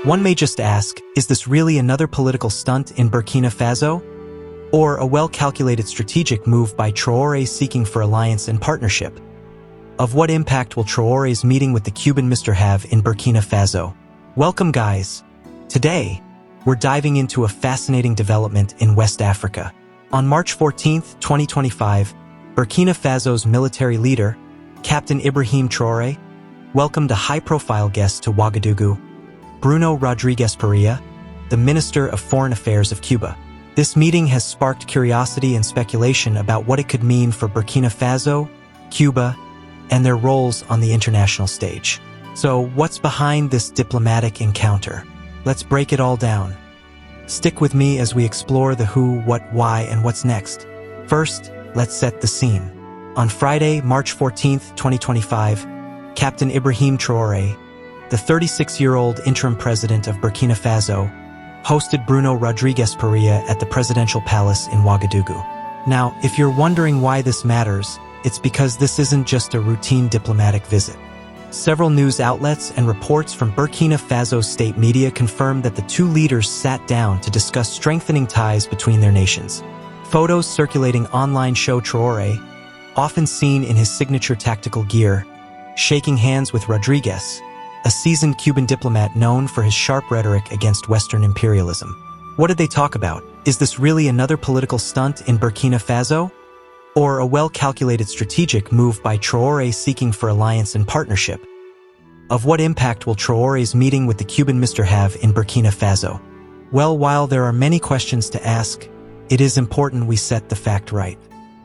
One may just ask, is this really another political stunt in Burkina Faso? Or a well-calculated strategic move by Traore seeking for alliance and partnership? Of what impact will Traore's meeting with the Cuban Mr. have in Burkina Faso? Welcome, guys. Today, we're diving into a fascinating development in West Africa. On March 14, 2025, Burkina Faso's military leader, captainibrahimtraore, welcomed a high-profile guest to Ouagadougou, Bruno Rodriguez Parilla, the Minister of Foreign Affairs of Cuba. This meeting has sparked curiosity and speculation about what it could mean for Burkina Faso, Cuba, and their roles on the international stage. So, what's behind this diplomatic encounter? Let's break it all down. Stick with me as we explore the who, what, why, and what's next. First, let's set the scene. On Friday, March 14, 2025, captainibrahimtraore, the 36-year-old interim president of Burkina Faso, hosted Bruno Rodriguez Parilla at the presidential palace in Ouagadougou. Now, if you're wondering why this matters, it's because this isn't just a routine diplomatic visit. Several news outlets and reports from Burkina Faso state media confirmed that the two leaders sat down to discuss strengthening ties between their nations. Photos circulating online show Traore, often seen in his signature tactical gear, shaking hands with Rodriguez, a seasoned Cuban diplomat known for his sharp rhetoric against Western imperialism. What did they talk about? Is this really another political stunt in Burkina Faso? Or a well-calculated strategic move by Traore seeking for alliance and partnership? Of what impact will Traore's meeting with the Cuban Mr. have in Burkina Faso? Well, while there are many questions to ask, it is important we set the fact right.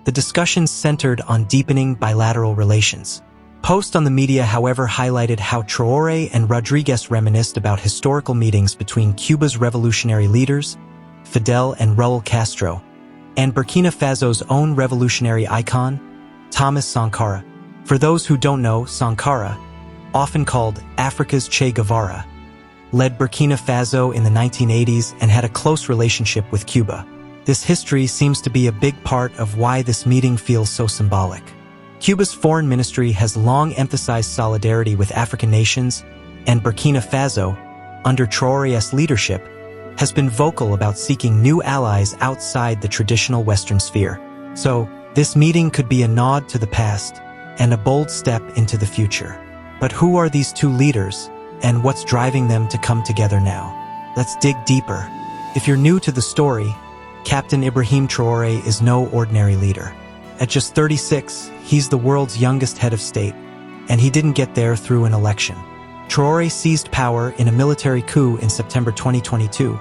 The discussion centered on deepening bilateral relations. Posts on the media, however, highlighted how Traore and Rodriguez reminisced about historical meetings between Cuba's revolutionary leaders, Fidel and Raul Castro, and Burkina Faso's own revolutionary icon, Thomas Sankara. For those who don't know, Sankara, often called Africa's Che Guevara, led Burkina Faso in the 1980s and had a close relationship with Cuba. This history seems to be a big part of why this meeting feels so symbolic. Cuba's foreign ministry has long emphasized solidarity with African nations, and Burkina Faso, under Traore's leadership, has been vocal about seeking new allies outside the traditional Western sphere. So, this meeting could be a nod to the past and a bold step into the future. But who are these two leaders, and what's driving them to come together now? Let's dig deeper. If you're new to the story, captainibrahimtraore is no ordinary leader. At just 36, he's the world's youngest head of state, and he didn't get there through an election. Traore seized power in a military coup in September 2022,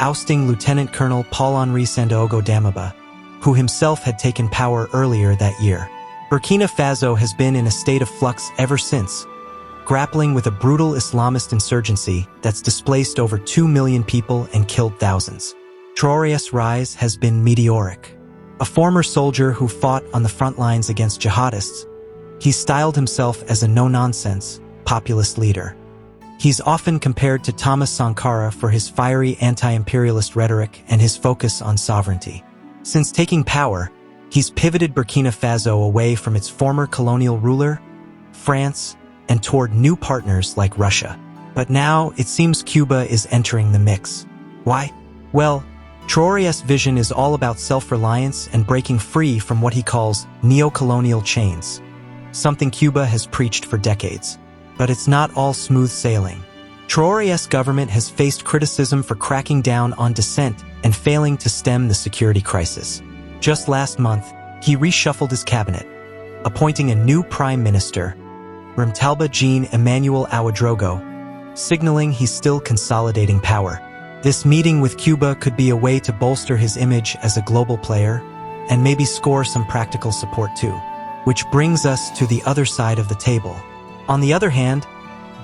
ousting Lieutenant Colonel Paul-Henri Sandaogo Damiba, who himself had taken power earlier that year. Burkina Faso has been in a state of flux ever since, grappling with a brutal Islamist insurgency that's displaced over 2 million people and killed thousands. Traore's rise has been meteoric. A former soldier who fought on the front lines against jihadists, he styled himself as a no-nonsense, populist leader. He's often compared to Thomas Sankara for his fiery anti-imperialist rhetoric and his focus on sovereignty. Since taking power, he's pivoted Burkina Faso away from its former colonial ruler, France, and toward new partners like Russia. But now, it seems Cuba is entering the mix. Why? Well, Traore's vision is all about self-reliance and breaking free from what he calls neo-colonial chains, something Cuba has preached for decades. But it's not all smooth sailing. Traore's government has faced criticism for cracking down on dissent and failing to stem the security crisis. Just last month, he reshuffled his cabinet, appointing a new prime minister, Rimtalba Jean-Emmanuel Ouedraogo, signaling he's still consolidating power. This meeting with Cuba could be a way to bolster his image as a global player and maybe score some practical support too. Which brings us to the other side of the table. On the other hand,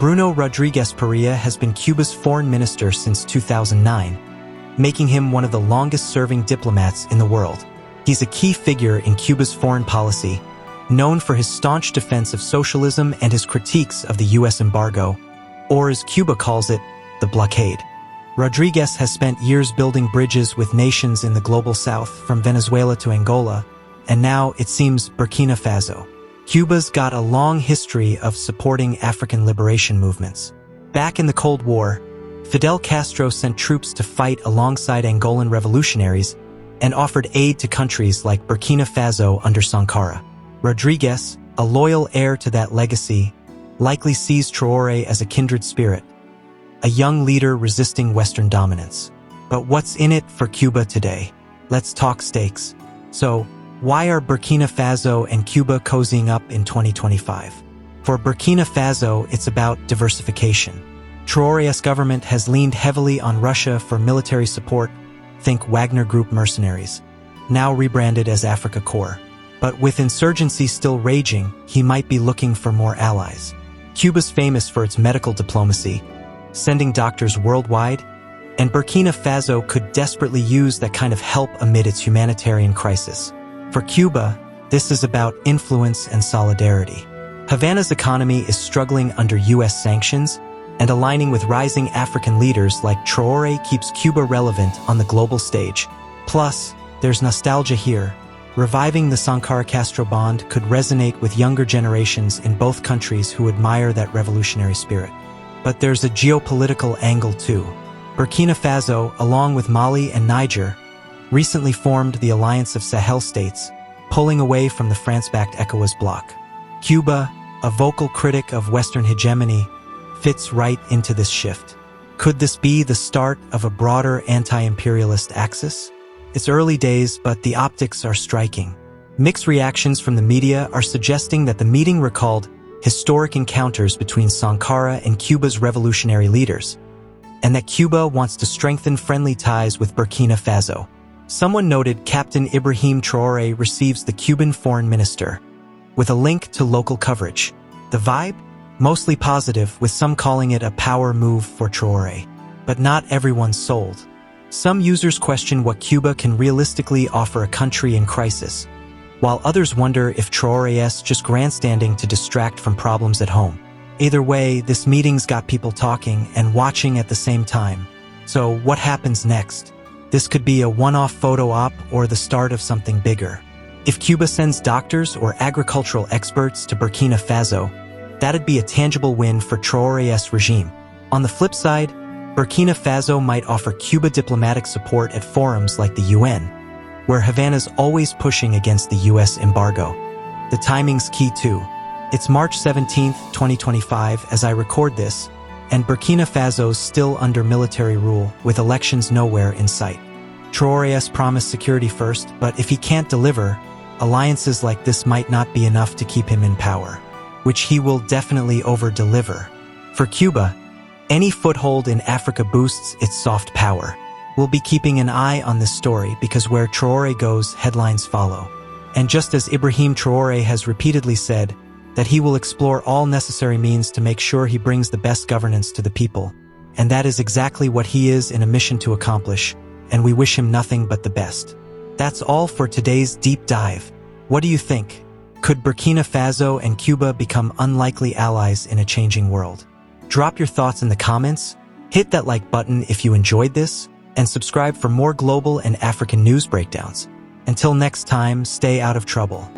Bruno Rodriguez Parilla has been Cuba's foreign minister since 2009, making him one of the longest-serving diplomats in the world. He's a key figure in Cuba's foreign policy, known for his staunch defense of socialism and his critiques of the U.S. embargo, or as Cuba calls it, the blockade. Rodriguez has spent years building bridges with nations in the global south, from Venezuela to Angola, and now it seems Burkina Faso. Cuba's got a long history of supporting African liberation movements. Back in the Cold War, Fidel Castro sent troops to fight alongside Angolan revolutionaries and offered aid to countries like Burkina Faso under Sankara. Rodriguez, a loyal heir to that legacy, likely sees Traore as a kindred spirit, a young leader resisting Western dominance. But what's in it for Cuba today? Let's talk stakes. So, why are Burkina Faso and Cuba cozying up in 2025? For Burkina Faso, it's about diversification. Traore's government has leaned heavily on Russia for military support, think Wagner Group mercenaries, now rebranded as Africa Corps. But with insurgency still raging, he might be looking for more allies. Cuba's famous for its medical diplomacy, sending doctors worldwide, and Burkina Faso could desperately use that kind of help amid its humanitarian crisis. For Cuba, this is about influence and solidarity. Havana's economy is struggling under U.S. sanctions, and aligning with rising African leaders like Traore keeps Cuba relevant on the global stage. Plus, there's nostalgia here. Reviving the Sankara-Castro bond could resonate with younger generations in both countries who admire that revolutionary spirit. But there's a geopolitical angle too. Burkina Faso, along with Mali and Niger, recently formed the Alliance of Sahel States, pulling away from the France-backed ECOWAS bloc. Cuba, a vocal critic of Western hegemony, fits right into this shift. Could this be the start of a broader anti-imperialist axis? It's early days, but the optics are striking. Mixed reactions from the media are suggesting that the meeting recalled historic encounters between Sankara and Cuba's revolutionary leaders, and that Cuba wants to strengthen friendly ties with Burkina Faso. Someone noted captainibrahimtraore receives the Cuban foreign minister, with a link to local coverage. The vibe? Mostly positive, with some calling it a power move for Traore. But not everyone's sold. Some users question what Cuba can realistically offer a country in crisis, while others wonder if Traore's just grandstanding to distract from problems at home. Either way, this meeting's got people talking and watching at the same time. So what happens next? This could be a one-off photo op or the start of something bigger. If Cuba sends doctors or agricultural experts to Burkina Faso, that'd be a tangible win for Traore's regime. On the flip side, Burkina Faso might offer Cuba diplomatic support at forums like the UN, where Havana's always pushing against the US embargo. The timing's key too. It's March 17, 2025 as I record this, and Burkina Faso's still under military rule with elections nowhere in sight. Traore's promised security first, but if he can't deliver, alliances like this might not be enough to keep him in power, which he will definitely over-deliver. For Cuba, any foothold in Africa boosts its soft power. We'll be keeping an eye on this story because where Traore goes, headlines follow. And just as Ibrahimtraore has repeatedly said, that he will explore all necessary means to make sure he brings the best governance to the people. And that is exactly what he is in a mission to accomplish, and we wish him nothing but the best. That's all for today's deep dive. What do you think? Could Burkina Faso and Cuba become unlikely allies in a changing world? Drop your thoughts in the comments, hit that like button if you enjoyed this, and subscribe for more global and African news breakdowns. Until next time, stay out of trouble.